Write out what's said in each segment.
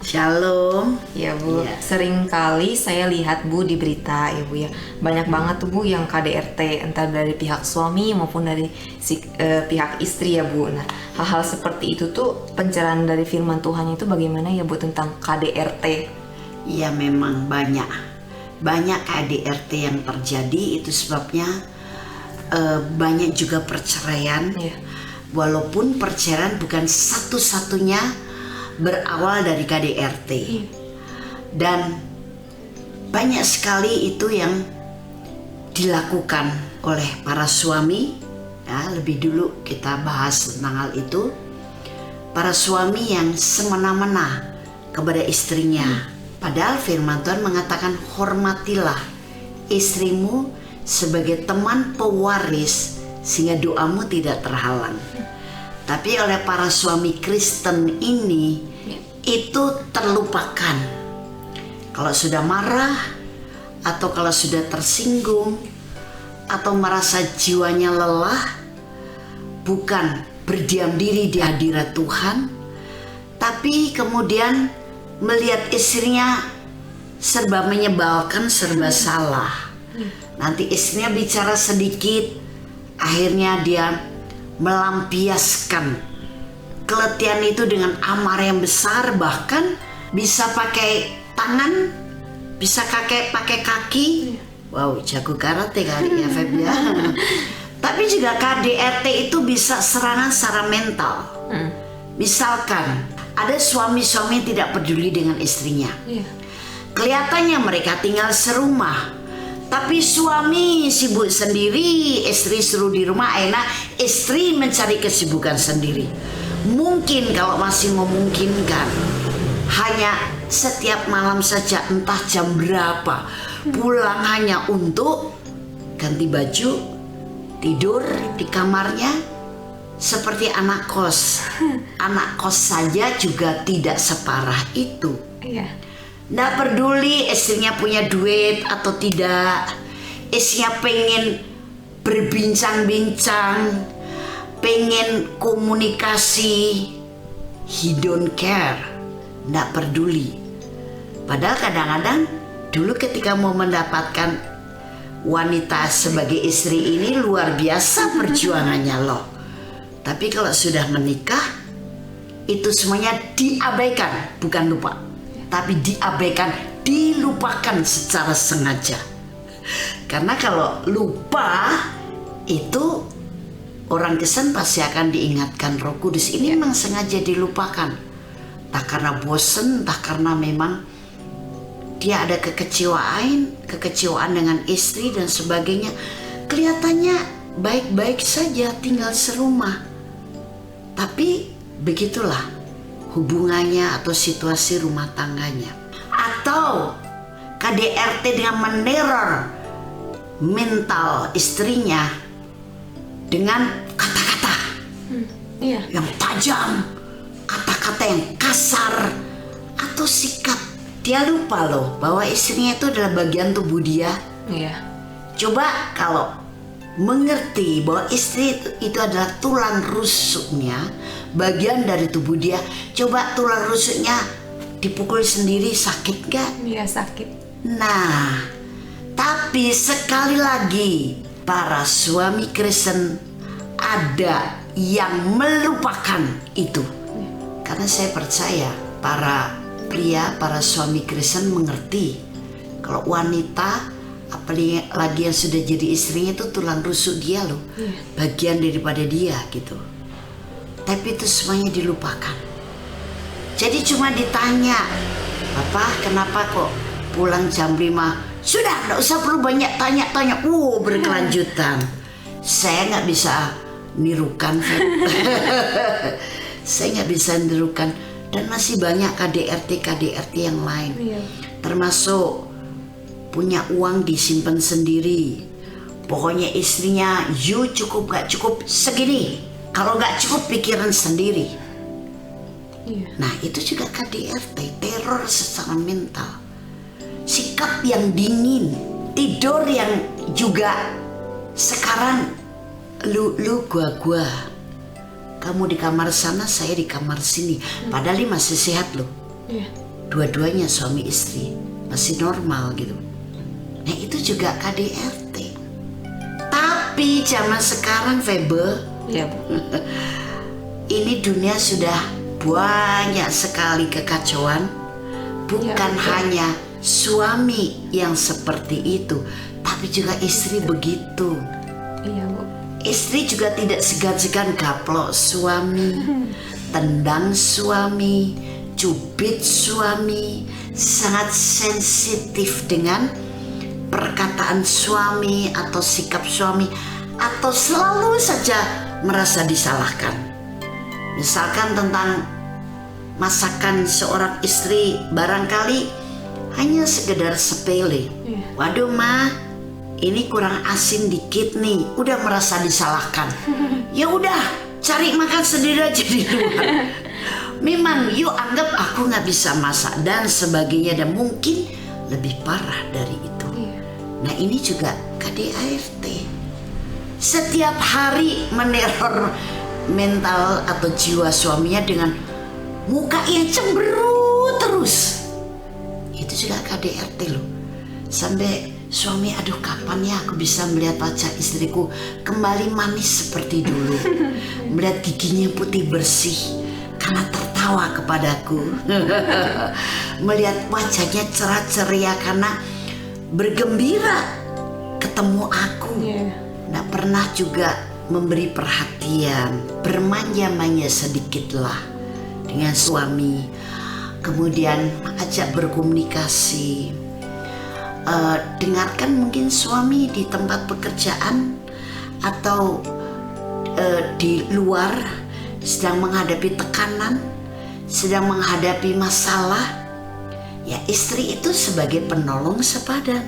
Shalom. Ya Bu, Iya. sering kali saya lihat Bu di berita ya Bu ya. Banyak banget tuh Bu yang KDRT, entah dari pihak suami maupun dari pihak istri ya Bu. Nah, hal-hal seperti itu tuh pencerahan dari firman Tuhan itu bagaimana ya Bu tentang KDRT? Ya memang banyak KDRT yang terjadi, itu sebabnya banyak juga perceraian. Iya. Walaupun perceraian bukan satu-satunya berawal dari KDRT. Dan banyak sekali itu yang dilakukan oleh para suami. Ya, lebih dulu kita bahas tentang hal itu. Para suami yang semena-mena kepada istrinya. Padahal firman Tuhan mengatakan hormatilah istrimu sebagai teman pewaris sehingga doamu tidak terhalang. Tapi oleh para suami Kristen ini itu terlupakan. Kalau sudah marah atau kalau sudah tersinggung atau merasa jiwanya lelah, bukan berdiam diri di hadirat Tuhan, tapi kemudian melihat istrinya serba menyebalkan, serba salah. Nanti istrinya bicara sedikit, akhirnya dia melampiaskan keletihan itu dengan amarah yang besar, bahkan bisa pakai tangan, bisa pakai kaki. Wow, jago karate kali ya Feb ya. Tapi juga KDRT itu bisa serangan secara mental. Misalkan ada suami-suami yang tidak peduli dengan istrinya. Kelihatannya mereka tinggal serumah, tapi suami sibuk sendiri, istri suruh di rumah, enak, istri mencari kesibukan sendiri. Mungkin kalau masih memungkinkan, hanya setiap malam saja, entah jam berapa, pulang hanya untuk ganti baju, tidur di kamarnya, seperti anak kos. Anak kos saja juga tidak separah itu. Nggak peduli istrinya punya duit atau tidak, istrinya pengen berbincang-bincang, pengen komunikasi, he don't care, nggak peduli. Padahal kadang-kadang dulu ketika mau mendapatkan wanita sebagai istri ini luar biasa perjuangannya loh. Tapi kalau sudah menikah, itu semuanya diabaikan, bukan lupa, tapi diabaikan, dilupakan secara sengaja. Karena kalau lupa itu orang Kristen pasti akan diingatkan Roh Kudus. Ini memang sengaja dilupakan, entah karena bosen, entah karena memang dia ada kekecewaan dengan istri dan sebagainya. Kelihatannya baik-baik saja tinggal serumah, tapi begitulah hubungannya atau situasi rumah tangganya. Atau KDRT dengan meneror mental istrinya dengan kata-kata yang tajam, kata-kata yang kasar, atau sikap. Dia lupa loh bahwa istrinya itu adalah bagian tubuh dia. Coba kalau mengerti bahwa istri itu adalah tulang rusuknya, bagian dari tubuh dia. Coba tulang rusuknya dipukul sendiri, sakit gak? Iya, sakit. Nah, tapi sekali lagi para suami Kristen ada yang melupakan itu. Karena saya percaya para pria, para suami Kristen mengerti kalau wanita, apalagi yang sudah jadi istrinya, itu tulang rusuk dia loh, bagian daripada dia gitu. Tapi itu semuanya dilupakan. Jadi cuma ditanya, "Papa, kenapa kok pulang jam 5? Sudah, gak usah perlu banyak tanya-tanya. Berkelanjutan. Saya gak bisa nirukan. Saya gak bisa nirukan. Dan masih banyak KDRT yang lain. Termasuk punya uang disimpan sendiri. Pokoknya istrinya, you cukup gak cukup segini. Kalau gak cukup pikiran sendiri. Nah itu juga KDRT, teror secara mental. Sikap yang dingin, tidur yang juga sekarang lu gua. Kamu di kamar sana, saya di kamar sini. Padahal dia masih sehat loh. dua-duanya suami istri masih normal gitu. Nah itu juga KDRT. Tapi zaman sekarang Febe, Iya Bu. ini dunia sudah banyak sekali kekacauan. Bukan hanya suami yang seperti itu, tapi juga istri begitu. Iya Bu. Istri juga tidak segan-segan gaplok suami, tendang suami, cubit suami, sangat sensitif dengan perkataan suami atau sikap suami, atau selalu saja merasa disalahkan. Misalkan tentang masakan seorang istri barangkali hanya sekedar sepele. Waduh mah, ini kurang asin dikit nih, udah merasa disalahkan. Ya udah, cari makan sendiri aja di luar. Memang yuk anggap aku nggak bisa masak dan sebagainya, dan mungkin lebih parah dari itu. Nah ini juga KDART. Setiap hari meneror mental atau jiwa suaminya dengan muka yang cemberut terus. Itu juga KDRT loh. Sampai suami, aduh kapan ya aku bisa melihat wajah istriku kembali manis seperti dulu. Melihat giginya putih bersih karena tertawa kepadaku. Melihat wajahnya cerah ceria karena bergembira ketemu aku. Nggak pernah juga memberi perhatian, bermanja-manja sedikitlah dengan suami. Kemudian ajak berkomunikasi. Dengarkan mungkin suami di tempat pekerjaan atau di luar sedang menghadapi tekanan, sedang menghadapi masalah. Ya istri itu sebagai penolong sepadan.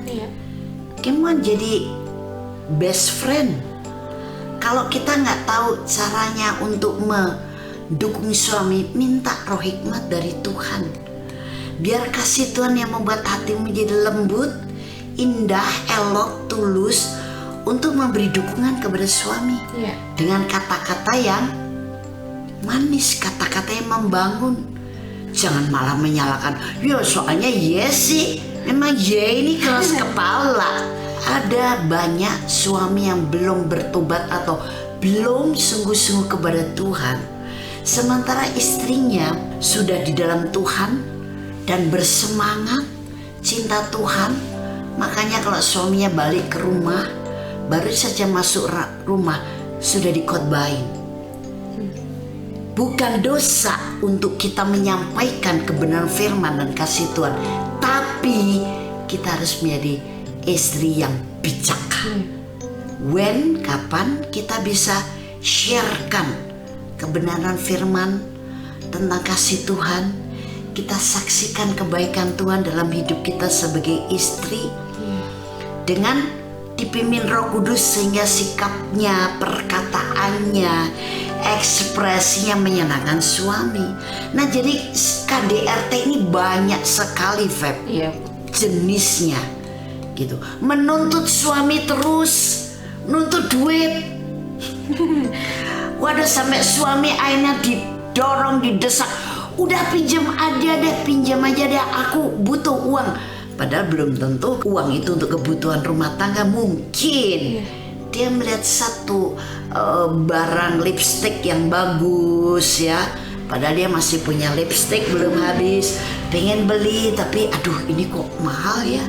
Gimana jadi best friend? Kalau kita nggak tahu caranya untuk mendukung suami, minta roh hikmat dari Tuhan. Biar kasih Tuhan yang membuat hatimu menjadi lembut, indah, elok, tulus untuk memberi dukungan kepada suami. Dengan kata-kata yang manis, kata-kata yang membangun. Jangan malah menyalahkan, ya soalnya yes sih, memang ini keras kepala. Ada banyak suami yang belum bertobat atau belum sungguh-sungguh kepada Tuhan, sementara istrinya sudah di dalam Tuhan dan bersemangat cinta Tuhan. Makanya kalau suaminya balik ke rumah, baru saja masuk rumah sudah dikhotbahin. Bukan dosa untuk kita menyampaikan kebenaran firman dan kasih Tuhan, tapi kita harus menjadi istri yang bijak. Kapan kita bisa sharekan kebenaran firman tentang kasih Tuhan, kita saksikan kebaikan Tuhan dalam hidup kita sebagai istri dengan dipimpin Roh Kudus sehingga sikapnya, perkataannya, ekspresinya menyenangkan suami. Nah jadi KDRT ini banyak sekali Feb, jenisnya gitu. Menuntut suami terus, nuntut duit. Waduh, sampai suami akhirnya didorong, didesak, udah pinjam aja deh, aku butuh uang. Padahal belum tentu uang itu untuk kebutuhan rumah tangga. Mungkin dia melihat satu barang lipstick yang bagus ya, padahal dia masih punya lipstick belum habis, pengen beli tapi aduh ini kok mahal ya,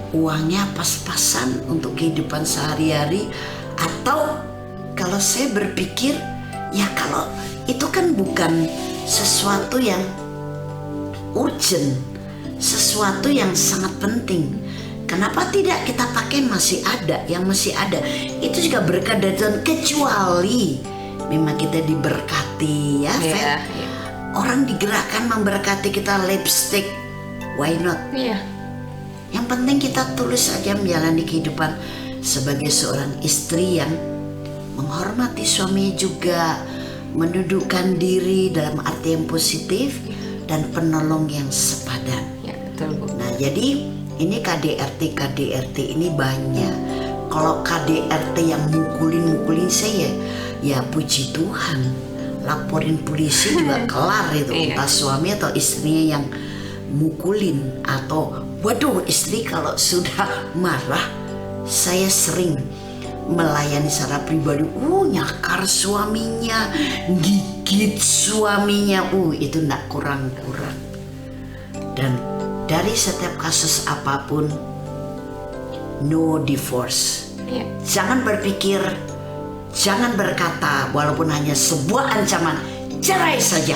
uangnya pas-pasan untuk kehidupan sehari-hari. Atau kalau saya berpikir ya kalau itu kan bukan sesuatu yang urgent, sesuatu yang sangat penting, kenapa tidak kita pakai? Masih ada itu juga berkat dari Tuhan, kecuali memang kita diberkati ya orang digerakkan memberkati kita lipstick, why not? Yang penting kita tulus saja menjalani kehidupan sebagai seorang istri yang menghormati suami, juga mendudukkan diri dalam arti yang positif dan penolong yang sepadan. Nah jadi ini KDRT ini banyak. Kalau KDRT yang mukulin saya ya puji Tuhan, laporin polisi juga kelar itu. Entah suami atau istrinya yang mukulin atau waduh, istri kalau sudah marah, saya sering melayani secara pribadi, nyakar suaminya, gigit suaminya, itu enggak kurang-kurang. Dan dari setiap kasus apapun, no divorce. Jangan berpikir, jangan berkata walaupun hanya sebuah ancaman, cerai saja.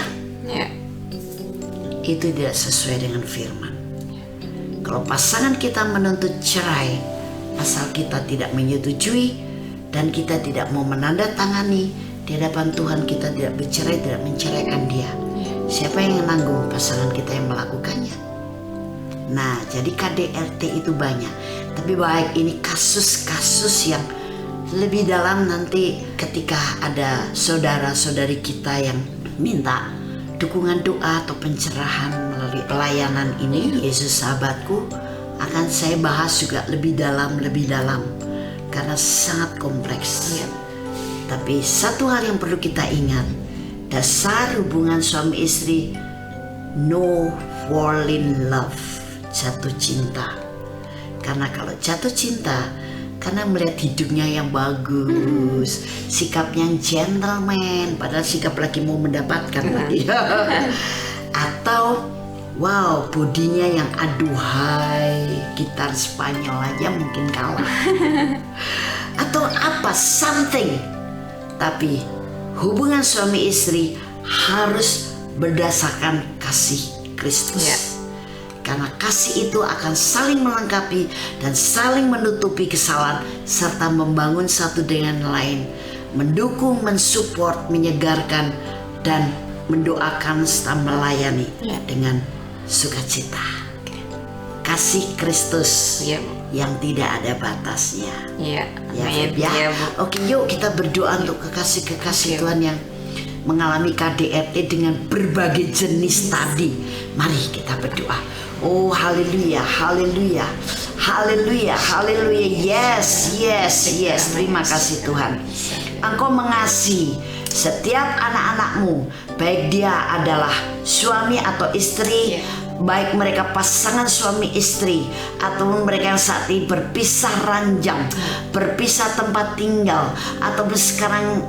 Itu tidak sesuai dengan firman. Kalau pasangan kita menuntut cerai, asal kita tidak menyetujui dan kita tidak mau menandatangani di hadapan Tuhan, kita tidak bercerai, tidak menceraikan dia. Siapa yang menanggung? Pasangan kita yang melakukannya. Nah, jadi KDRT itu banyak. Tapi baik, ini kasus-kasus yang lebih dalam nanti ketika ada saudara-saudari kita yang minta dukungan doa atau pencerahan melalui pelayanan ini, Yesus Sahabatku, akan saya bahas juga lebih dalam karena sangat kompleks. Tapi satu hal yang perlu kita ingat, dasar hubungan suami istri, no fall in love, jatuh cinta. Karena kalau jatuh cinta, karena melihat hidupnya yang bagus, sikapnya yang gentleman, padahal sikap lagi mau mendapatkan tadi. Atau wow, bodinya yang aduhai, gitar Spanyol aja mungkin kalah. Atau apa, something. Tapi hubungan suami istri harus berdasarkan kasih Kristus. Karena kasih itu akan saling melengkapi dan saling menutupi kesalahan serta membangun satu dengan lain, mendukung, mensupport, menyegarkan dan mendoakan serta melayani dengan sukacita. Kasih Kristus yang tidak ada batasnya. Feb, ya. Oke, yuk kita berdoa untuk kekasih-kekasih Tuhan yang mengalami KDRT dengan berbagai jenis tadi. Mari kita berdoa. Oh, haleluya, haleluya, haleluya, haleluya. Yes. Terima kasih Tuhan. Engkau mengasihi setiap anak-anakmu, baik dia adalah suami atau istri, baik mereka pasangan suami istri, ataupun mereka yang saat ini berpisah ranjang, berpisah tempat tinggal, atau sekarang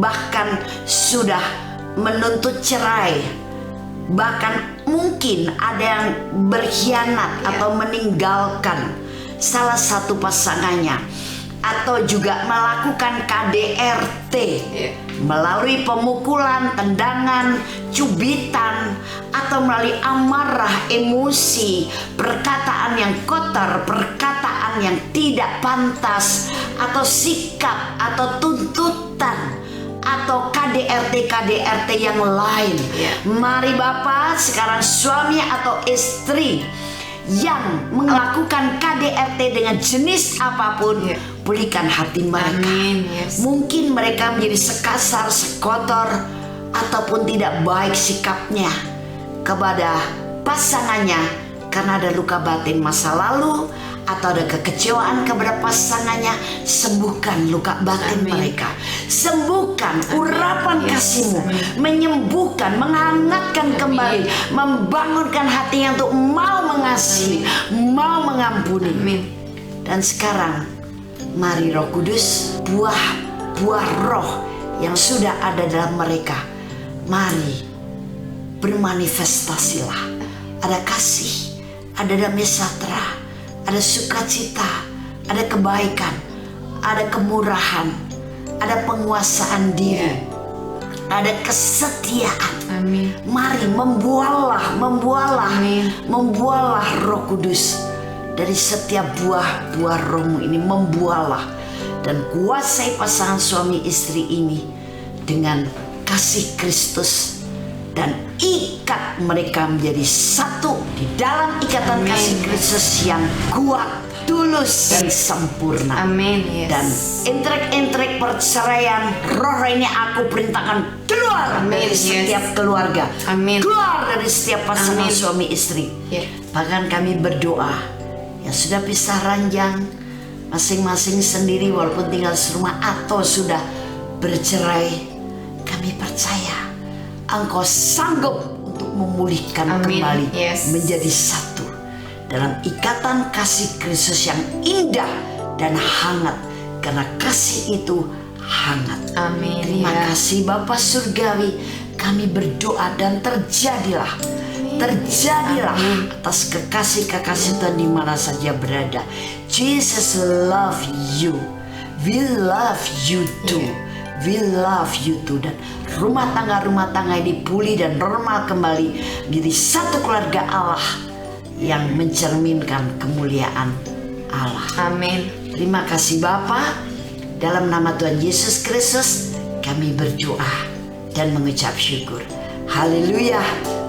bahkan sudah menuntut cerai, bahkan mungkin ada yang berkhianat atau meninggalkan salah satu pasangannya, atau juga melakukan KDRT melalui pemukulan, tendangan, cubitan, atau melalui amarah, emosi, perkataan yang kotor, perkataan yang tidak pantas, atau sikap atau tuntutan, atau KDRT yang lain. Mari Bapak, sekarang suami atau istri yang melakukan KDRT dengan jenis apapun, pulihkan hati mereka. Mungkin mereka menjadi sekasar, sekotor, ataupun tidak baik sikapnya kepada pasangannya karena ada luka batin masa lalu atau ada kekecewaan kepada pasangannya. Sembuhkan luka batin mereka, sembuhkan urapan kasih-Mu, menyembuhkan, menghangatkan kembali, membangunkan hatinya untuk mau mengasihi, mau mengampuni. Dan sekarang mari Roh Kudus, buah roh yang sudah ada dalam mereka, mari bermanifestasilah. Ada kasih, ada damai sejahtera, ada sukacita, ada kebaikan, ada kemurahan, ada penguasaan diri, ada kesetiaan. Mari membualah Roh Kudus dari setiap buah rohmu ini, membualah dan kuasai pasangan suami istri ini dengan kasih Kristus dan ikat mereka menjadi satu di dalam ikatan kasih Kristus yang kuat, tulus dan sempurna. Dan intrik-intrik perceraian roh ini aku perintahkan keluar dari setiap keluarga, keluar dari setiap pasangan suami istri. Bahkan kami berdoa yang sudah pisah ranjang, masing-masing sendiri walaupun tinggal serumah atau sudah bercerai, kami percaya Engkau sanggup untuk memulihkan Amin. kembali Yes. menjadi satu dalam ikatan kasih Kristus yang indah dan hangat, karena kasih itu hangat. Amin. Terima Ya. kasih Bapa Surgawi, kami berdoa dan terjadilah atas kekasih-kekasih Tuhan di mana saja berada. Jesus love you, we love you too, we love you too. Dan rumah tangga ini pulih dan normal kembali menjadi satu keluarga Allah yang mencerminkan kemuliaan Allah. Amin. Terima kasih Bapa, dalam nama Tuhan Yesus Kristus kami berdoa dan mengucap syukur. Haleluya.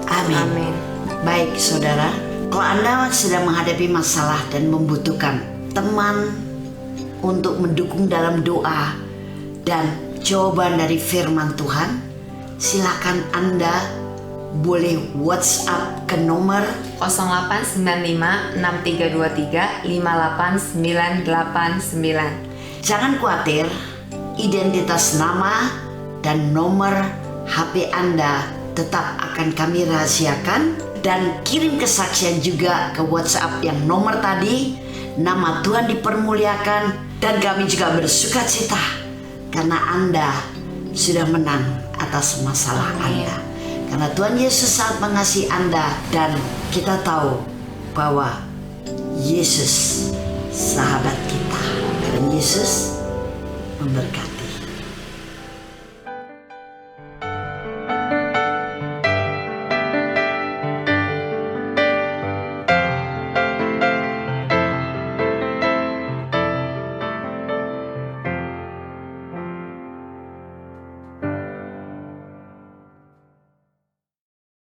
Amin. Amin. Baik saudara, kalau Anda sedang menghadapi masalah dan membutuhkan teman untuk mendukung dalam doa dan jawaban dari firman Tuhan, silakan Anda boleh WhatsApp ke nomor 0895-6323-58989. Jangan khawatir, identitas nama dan nomor HP Anda tetap akan kami rahasiakan, dan kirim kesaksian juga ke WhatsApp yang nomor tadi. Nama Tuhan dipermuliakan dan kami juga bersuka cita karena Anda sudah menang atas masalah Anda. Karena Tuhan Yesus sangat mengasihi Anda dan kita tahu bahwa Yesus sahabat kita dan Yesus memberkati.